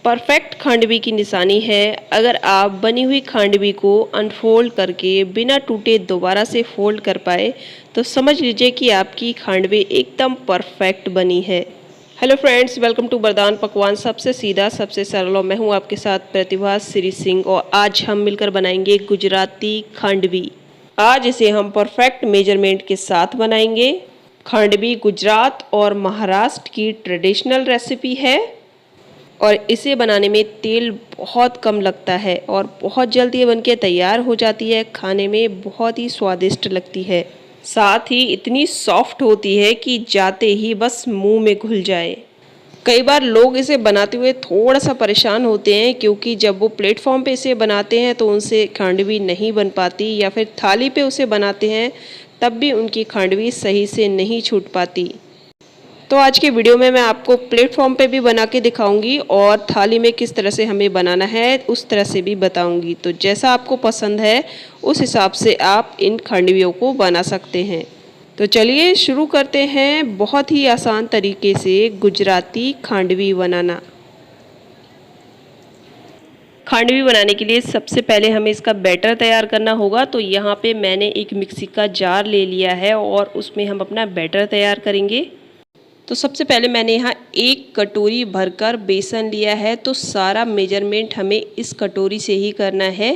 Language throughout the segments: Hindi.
परफेक्ट खांडवी की निशानी है। अगर आप बनी हुई खांडवी को अनफोल्ड करके बिना टूटे दोबारा से फोल्ड कर पाए तो समझ लीजिए कि आपकी खांडवी एकदम परफेक्ट बनी है। हेलो फ्रेंड्स, वेलकम टू वरदान पकवान, सबसे सीधा सबसे सरल। और मैं हूं आपके साथ प्रतिभा श्री सिंह और आज हम मिलकर बनाएंगे गुजराती खांडवी। आज इसे हम परफेक्ट मेजरमेंट के साथ बनाएंगे। खांडवी गुजरात और महाराष्ट्र की ट्रेडिशनल रेसिपी है और इसे बनाने में तेल बहुत कम लगता है और बहुत जल्दी ये बनके तैयार हो जाती है। खाने में बहुत ही स्वादिष्ट लगती है, साथ ही इतनी सॉफ्ट होती है कि जाते ही बस मुंह में घुल जाए। कई बार लोग इसे बनाते हुए थोड़ा सा परेशान होते हैं क्योंकि जब वो प्लेटफॉर्म पे इसे बनाते हैं तो उनसे खांडवी नहीं बन पाती, या फिर थाली पे उसे बनाते हैं तब भी उनकी खांडवी सही से नहीं छूट पाती। तो आज के वीडियो में मैं आपको प्लेटफॉर्म पे भी बना के दिखाऊंगी और थाली में किस तरह से हमें बनाना है उस तरह से भी बताऊंगी। तो जैसा आपको पसंद है उस हिसाब से आप इन खांडवियों को बना सकते हैं। तो चलिए शुरू करते हैं बहुत ही आसान तरीके से गुजराती खांडवी बनाना। खांडवी बनाने के लिए सबसे पहले हमें इसका बैटर तैयार करना होगा। तो यहाँ पे मैंने एक मिक्सी का जार ले लिया है और उसमें हम अपना बैटर तैयार करेंगे। तो सबसे पहले मैंने यहाँ 1 कटोरी भरकर बेसन लिया है। तो सारा मेजरमेंट हमें इस कटोरी से ही करना है।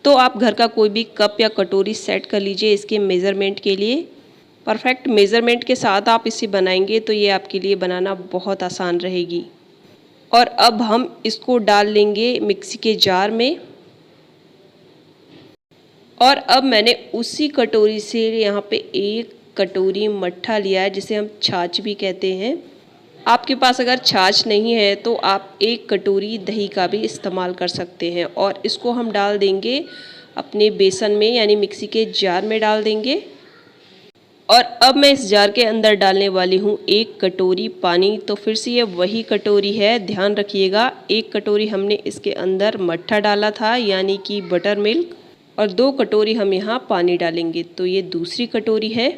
तो आप घर का कोई भी कप या कटोरी सेट कर लीजिए इसके मेज़रमेंट के लिए। परफेक्ट मेज़रमेंट के साथ आप इसे बनाएंगे तो ये आपके लिए बनाना बहुत आसान रहेगी। और अब हम इसको डाल लेंगे मिक्सी के जार में। और अब मैंने उसी कटोरी से यहाँ पे 1 कटोरी मट्ठा लिया है, जिसे हम छाछ भी कहते हैं। आपके पास अगर छाछ नहीं है तो आप 1 कटोरी दही का भी इस्तेमाल कर सकते हैं। और इसको हम डाल देंगे अपने बेसन में, यानी मिक्सी के जार में डाल देंगे। और अब मैं इस जार के अंदर डालने वाली हूँ 1 कटोरी पानी। तो फिर से ये वही कटोरी है, ध्यान रखिएगा। 1 कटोरी हमने इसके अंदर मट्ठा डाला था यानी कि बटर मिल्क, और 2 कटोरी हम यहाँ पानी डालेंगे। तो ये दूसरी कटोरी है।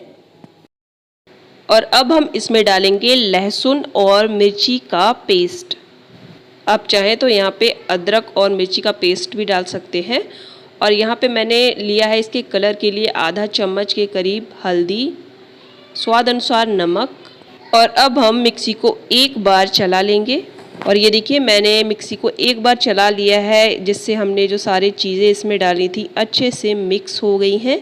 और अब हम इसमें डालेंगे लहसुन और मिर्ची का पेस्ट। आप चाहें तो यहाँ पे अदरक और मिर्ची का पेस्ट भी डाल सकते हैं। और यहाँ पे मैंने लिया है इसके कलर के लिए आधा चम्मच के करीब हल्दी, स्वाद अनुसार नमक। और अब हम मिक्सी को एक बार चला लेंगे। और ये देखिए मैंने मिक्सी को एक बार चला लिया है, जिससे हमने जो सारी चीज़ें इसमें डाली थी अच्छे से मिक्स हो गई हैं।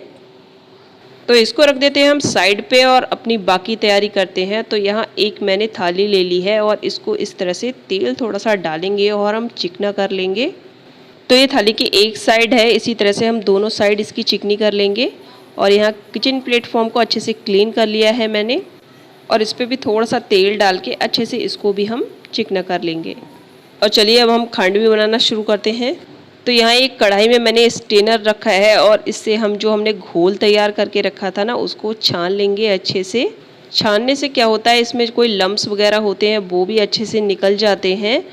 तो इसको रख देते हैं हम साइड पे और अपनी बाकी तैयारी करते हैं। तो यहाँ एक मैंने थाली ले ली है और इसको इस तरह से तेल थोड़ा सा डालेंगे और हम चिकना कर लेंगे। तो ये थाली की एक साइड है, इसी तरह से हम दोनों साइड इसकी चिकनी कर लेंगे। और यहाँ किचन प्लेटफॉर्म को अच्छे से क्लीन कर लिया है मैंने, और इस पर भी थोड़ा सा तेल डाल के अच्छे से इसको भी हम चिकना कर लेंगे। और चलिए अब हम खांडवी बनाना शुरू करते हैं। तो यहाँ एक कढ़ाई में मैंने स्टेनर रखा है और इससे हम जो हमने घोल तैयार करके रखा था ना उसको छान लेंगे अच्छे से। छानने से क्या होता है, इसमें कोई लम्स वगैरह होते हैं वो भी अच्छे से निकल जाते हैं।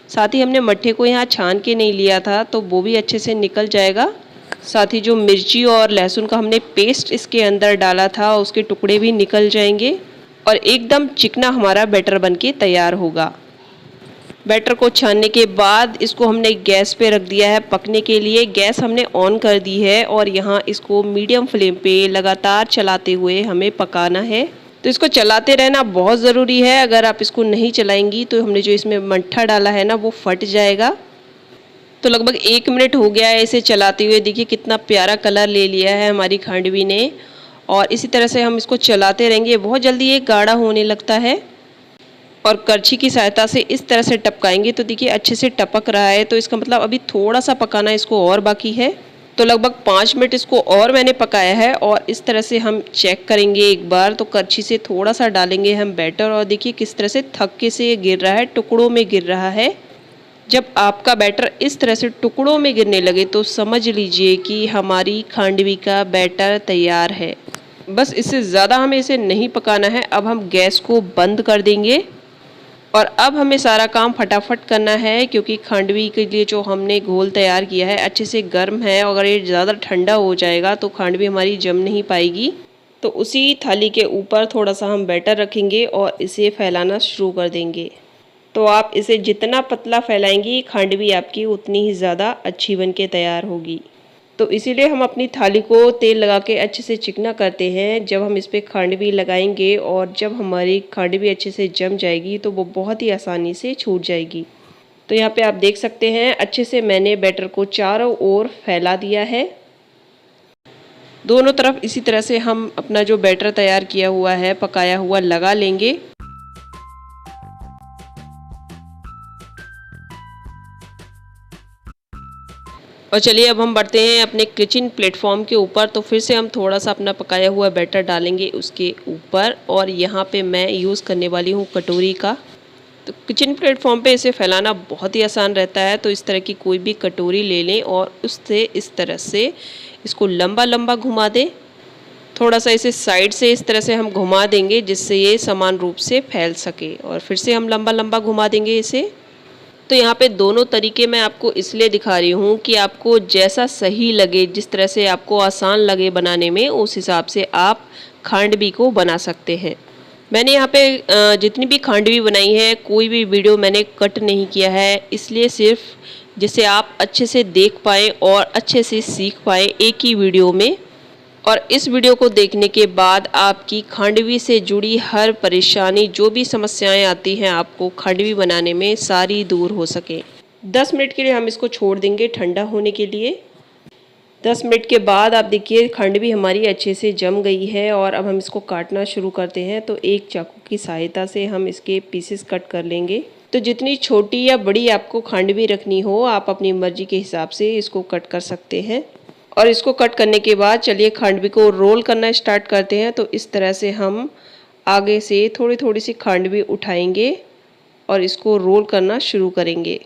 साथ ही हमने मट्ठे को यहाँ छान के नहीं लिया था तो वो भी अच्छे से निकल जाएगा। साथ ही जो मिर्ची और लहसुन का हमने पेस्ट इसके अंदर डाला था उसके टुकड़े भी निकल जाएंगे और एकदम चिकना हमारा बैटर बनके तैयार होगा। बैटर को छानने के बाद इसको हमने गैस पे रख दिया है पकने के लिए। गैस हमने ऑन कर दी है और यहाँ इसको मीडियम फ्लेम पे लगातार चलाते हुए हमें पकाना है। तो इसको चलाते रहना बहुत ज़रूरी है। अगर आप इसको नहीं चलाएंगी तो हमने जो इसमें मट्ठा डाला है ना वो फट जाएगा। तो लगभग 1 मिनट हो गया है इसे चलाते हुए। देखिए कितना प्यारा कलर ले लिया है हमारी खांडवी ने। और इसी तरह से हम इसको चलाते रहेंगे। बहुत जल्दी ये गाढ़ा होने लगता है। और करछी की सहायता से इस तरह से टपकाएंगे तो देखिए अच्छे से टपक रहा है। तो इसका मतलब अभी थोड़ा सा पकाना इसको और बाकी है। तो लगभग 5 मिनट इसको और मैंने पकाया है। और इस तरह से हम चेक करेंगे एक बार। तो करछी से थोड़ा सा डालेंगे हम बैटर और देखिए किस तरह से थक्के से ये गिर रहा है, टुकड़ों में गिर रहा है। जब आपका बैटर इस तरह से टुकड़ों में गिरने लगे तो समझ लीजिए कि हमारी खांडवी का बैटर तैयार है। बस इससे ज़्यादा हमें इसे नहीं पकाना है। अब हम गैस को बंद कर देंगे। और अब हमें सारा काम फटाफट करना है क्योंकि खांडवी के लिए जो हमने घोल तैयार किया है अच्छे से गर्म है। अगर ये ज़्यादा ठंडा हो जाएगा तो खांडवी हमारी जम नहीं पाएगी। तो उसी थाली के ऊपर थोड़ा सा हम बैटर रखेंगे और इसे फैलाना शुरू कर देंगे। तो आप इसे जितना पतला फैलाएंगी खांडवी आपकी उतनी ही ज़्यादा अच्छी बन के तैयार होगी। तो इसीलिए हम अपनी थाली को तेल लगा के अच्छे से चिकना करते हैं। जब हम इस पर खांडवी लगाएंगे और जब हमारी खांडवी अच्छे से जम जाएगी तो वो बहुत ही आसानी से छूट जाएगी। तो यहाँ पे आप देख सकते हैं अच्छे से मैंने बैटर को चारों ओर फैला दिया है। दोनों तरफ इसी तरह से हम अपना जो बैटर तैयार किया हुआ है पकाया हुआ लगा लेंगे। और चलिए अब हम बढ़ते हैं अपने किचन प्लेटफॉर्म के ऊपर। तो फिर से हम थोड़ा सा अपना पकाया हुआ बैटर डालेंगे उसके ऊपर और यहाँ पे मैं यूज़ करने वाली हूँ कटोरी का। तो किचन प्लेटफॉर्म पे इसे फैलाना बहुत ही आसान रहता है। तो इस तरह की कोई भी कटोरी ले लें और उससे इस तरह से इसको लंबा लंबा घुमा दें। थोड़ा सा इसे साइड से इस तरह से हम घुमा देंगे जिससे ये समान रूप से फैल सके और फिर से हम लंबा लंबा घुमा देंगे इसे। तो यहाँ पे दोनों तरीके मैं आपको इसलिए दिखा रही हूँ कि आपको जैसा सही लगे, जिस तरह से आपको आसान लगे बनाने में, उस हिसाब से आप खांडवी को बना सकते हैं। मैंने यहाँ पे जितनी भी खांडवी बनाई है कोई भी वीडियो मैंने कट नहीं किया है, इसलिए सिर्फ जिसे आप अच्छे से देख पाएँ और अच्छे से सीख पाएँ एक ही वीडियो में। और इस वीडियो को देखने के बाद आपकी खांडवी से जुड़ी हर परेशानी, जो भी समस्याएं आती हैं आपको खांडवी बनाने में, सारी दूर हो सके। 10 मिनट के लिए हम इसको छोड़ देंगे ठंडा होने के लिए। 10 मिनट के बाद आप देखिए खांडवी हमारी अच्छे से जम गई है और अब हम इसको काटना शुरू करते हैं। तो एक चाकू की सहायता से हम इसके पीसेस कट कर लेंगे। तो जितनी छोटी या बड़ी आपको खांडवी रखनी हो आप अपनी मर्जी के हिसाब से इसको कट कर सकते हैं। और इसको कट करने के बाद चलिए खांडवी को रोल करना स्टार्ट करते हैं। तो इस तरह से हम आगे से थोड़ी थोड़ी सी खांडवी उठाएंगे और इसको रोल करना शुरू करेंगे।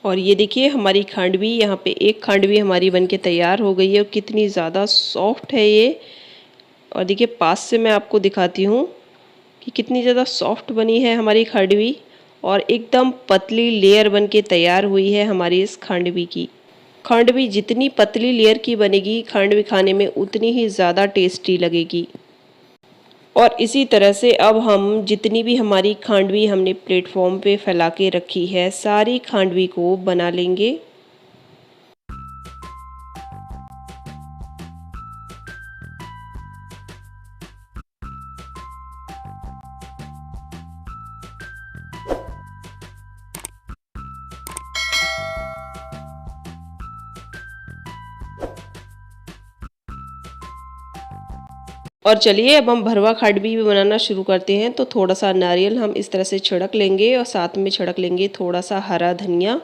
और ये देखिए हमारी खांडवी, यहाँ पे एक खांडवी हमारी बनके तैयार हो गई है और कितनी ज़्यादा सॉफ्ट है ये। और देखिए पास से मैं आपको दिखाती हूँ कि कितनी ज़्यादा सॉफ्ट बनी है हमारी खांडवी और एकदम पतली लेयर बनके तैयार हुई है हमारी इस खांडवी की। खांडवी जितनी पतली लेयर की बनेगी खांडवी खाने में उतनी ही ज़्यादा टेस्टी लगेगी। और इसी तरह से अब हम जितनी भी हमारी खांडवी हमने प्लेटफॉर्म पे फैला के रखी है सारी खांडवी को बना लेंगे। और चलिए अब हम भरवा खांडवी भी बनाना शुरू करते हैं। तो थोड़ा सा नारियल हम इस तरह से छिड़क लेंगे और साथ में छिड़क लेंगे थोड़ा सा हरा धनिया।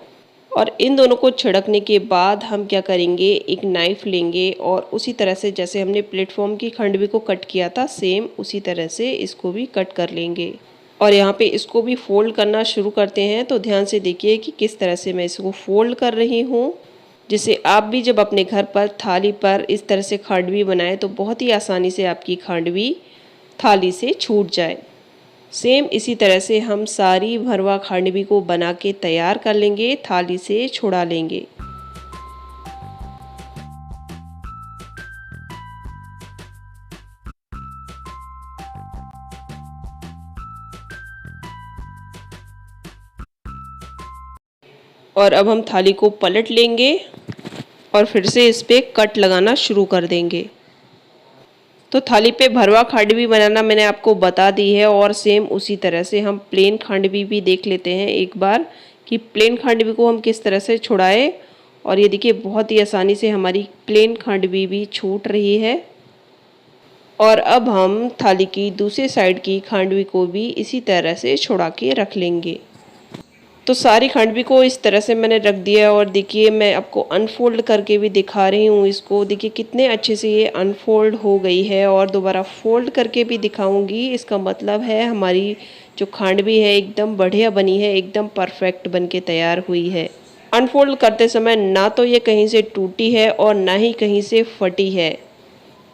और इन दोनों को छिड़कने के बाद हम क्या करेंगे, एक नाइफ लेंगे और उसी तरह से जैसे हमने प्लेटफॉर्म की खांडवी को कट किया था सेम उसी तरह से इसको भी कट कर लेंगे। और यहाँ पे इसको भी फोल्ड करना शुरू करते हैं। तो ध्यान से देखिए कि किस तरह से मैं इसको फोल्ड कर रही हूँ, जिससे आप भी जब अपने घर पर थाली पर इस तरह से खांडवी बनाएं तो बहुत ही आसानी से आपकी खांडवी थाली से छूट जाए। सेम इसी तरह से हम सारी भरवा खांडवी को बना के तैयार कर लेंगे, थाली से छुड़ा लेंगे। और अब हम थाली को पलट लेंगे और फिर से इस पे कट लगाना शुरू कर देंगे। तो थाली पे भरवा खांडवी बनाना मैंने आपको बता दी है और सेम उसी तरह से हम प्लेन खांडवी भी देख लेते हैं एक बार कि प्लेन खांडवी को हम किस तरह से छुड़ाएं। और ये देखिए बहुत ही आसानी से हमारी प्लेन खांडवी भी छूट रही है। और अब हम थाली की दूसरी साइड की खांडवी को भी इसी तरह से छुड़ा के रख लेंगे। तो सारी खांडवी को इस तरह से मैंने रख दिया और देखिए मैं आपको अनफोल्ड करके भी दिखा रही हूँ इसको। देखिए कितने अच्छे से ये अनफोल्ड हो गई है और दोबारा फोल्ड करके भी दिखाऊंगी। इसका मतलब है हमारी जो खांडवी है एकदम बढ़िया बनी है, एकदम परफेक्ट बन के तैयार हुई है। अनफोल्ड करते समय ना तो ये कहीं से टूटी है और ना ही कहीं से फटी है।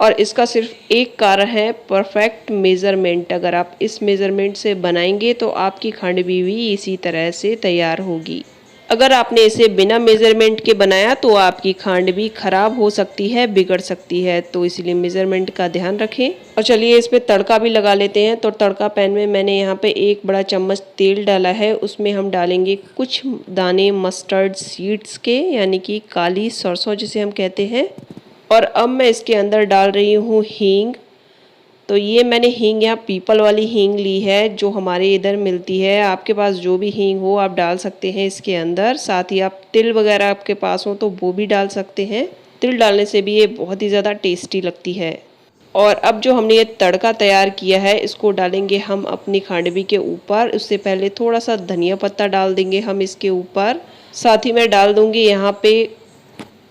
और इसका सिर्फ एक कारण है परफेक्ट मेज़रमेंट। अगर आप इस मेज़रमेंट से बनाएंगे तो आपकी खांडवी भी इसी तरह से तैयार होगी। अगर आपने इसे बिना मेज़रमेंट के बनाया तो आपकी खांडवी खराब हो सकती है, बिगड़ सकती है, तो इसलिए मेज़रमेंट का ध्यान रखें। और चलिए इस पे तड़का भी लगा लेते हैं। तो तड़का पैन में मैंने यहाँ पे 1 बड़ा चम्मच तेल डाला है। उसमें हम डालेंगे कुछ दाने मस्टर्ड सीड्स के, यानी कि काली सरसों जिसे हम कहते हैं। और अब मैं इसके अंदर डाल रही हूँ हींग। तो ये मैंने हींग यहाँ पीपल वाली हींग ली है जो हमारे इधर मिलती है। आपके पास जो भी हींग हो आप डाल सकते हैं इसके अंदर। साथ ही आप तिल वगैरह आपके पास हो तो वो भी डाल सकते हैं। तिल डालने से भी ये बहुत ही ज़्यादा टेस्टी लगती है। और अब जो हमने ये तड़का तैयार किया है इसको डालेंगे हम अपनी खांडवी के ऊपर। उससे पहले थोड़ा सा धनिया पत्ता डाल देंगे हम इसके ऊपर। साथ ही मैं डाल दूँगी यहाँ पे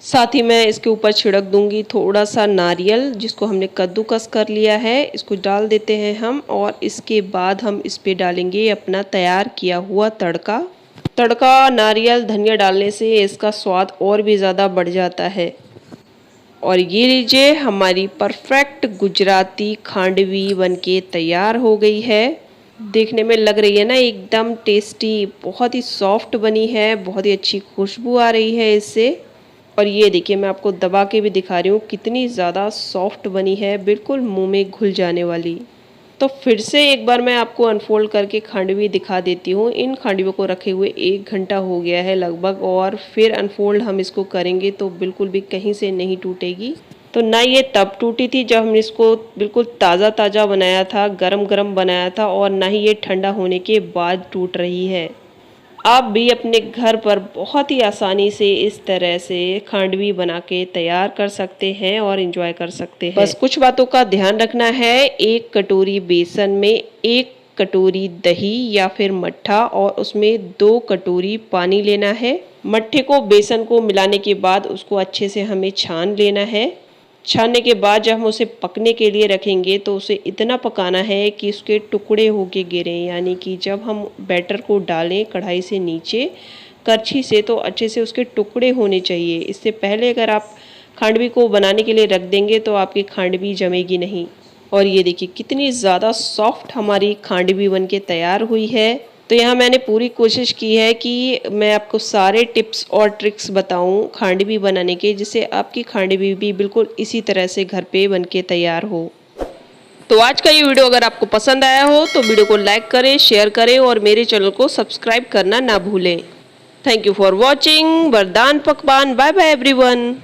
साथ ही मैं इसके ऊपर छिड़क दूंगी थोड़ा सा नारियल जिसको हमने कद्दूकस कर लिया है। इसको डाल देते हैं हम और इसके बाद हम इस पे डालेंगे अपना तैयार किया हुआ तड़का। नारियल धनिया डालने से इसका स्वाद और भी ज़्यादा बढ़ जाता है। और ये लीजिए हमारी परफेक्ट गुजराती खांडवी बनके तैयार हो गई है। देखने में लग रही है ना एकदम टेस्टी, बहुत ही सॉफ्ट बनी है, बहुत ही अच्छी खुशबू आ रही है इससे। और ये देखिए मैं आपको दबा के भी दिखा रही हूँ कितनी ज़्यादा सॉफ्ट बनी है, बिल्कुल मुंह में घुल जाने वाली। तो फिर से एक बार मैं आपको अनफोल्ड करके खांडवी दिखा देती हूँ। इन खांडवियों को रखे हुए 1 घंटा हो गया है लगभग, और फिर अनफोल्ड हम इसको करेंगे तो बिल्कुल भी कहीं से नहीं टूटेगी। तो ना ये तब टूटी थी जब हमने इसको बिल्कुल ताज़ा बनाया था, गरम गरम बनाया था, और ना ही ये ठंडा होने के बाद टूट रही है। आप भी अपने घर पर बहुत ही आसानी से इस तरह से खांडवी बना के तैयार कर सकते हैं और एंजॉय कर सकते हैं। बस कुछ बातों का ध्यान रखना है। 1 कटोरी बेसन में 1 कटोरी दही या फिर मट्ठा और उसमें 2 कटोरी पानी लेना है। मट्ठे को बेसन को मिलाने के बाद उसको अच्छे से हमें छान लेना है। छानने के बाद जब हम उसे पकने के लिए रखेंगे तो उसे इतना पकाना है कि उसके टुकड़े होके गिरें, यानी कि जब हम बैटर को डालें कढ़ाई से नीचे करछी से तो अच्छे से उसके टुकड़े होने चाहिए। इससे पहले अगर आप खांडवी को बनाने के लिए रख देंगे तो आपकी खांडवी जमेगी नहीं। और ये देखिए कितनी ज़्यादा सॉफ्ट हमारी खांडवी बन के तैयार हुई है। तो यहाँ मैंने पूरी कोशिश की है कि मैं आपको सारे टिप्स और ट्रिक्स बताऊं खांडवी बनाने के, जिससे आपकी खांडवी भी बिल्कुल इसी तरह से घर पे बनके तैयार हो। तो आज का ये वीडियो अगर आपको पसंद आया हो तो वीडियो को लाइक करें, शेयर करें और मेरे चैनल को सब्सक्राइब करना ना भूलें। Thank you for watching. वरदान पकवान। Bye bye everyone.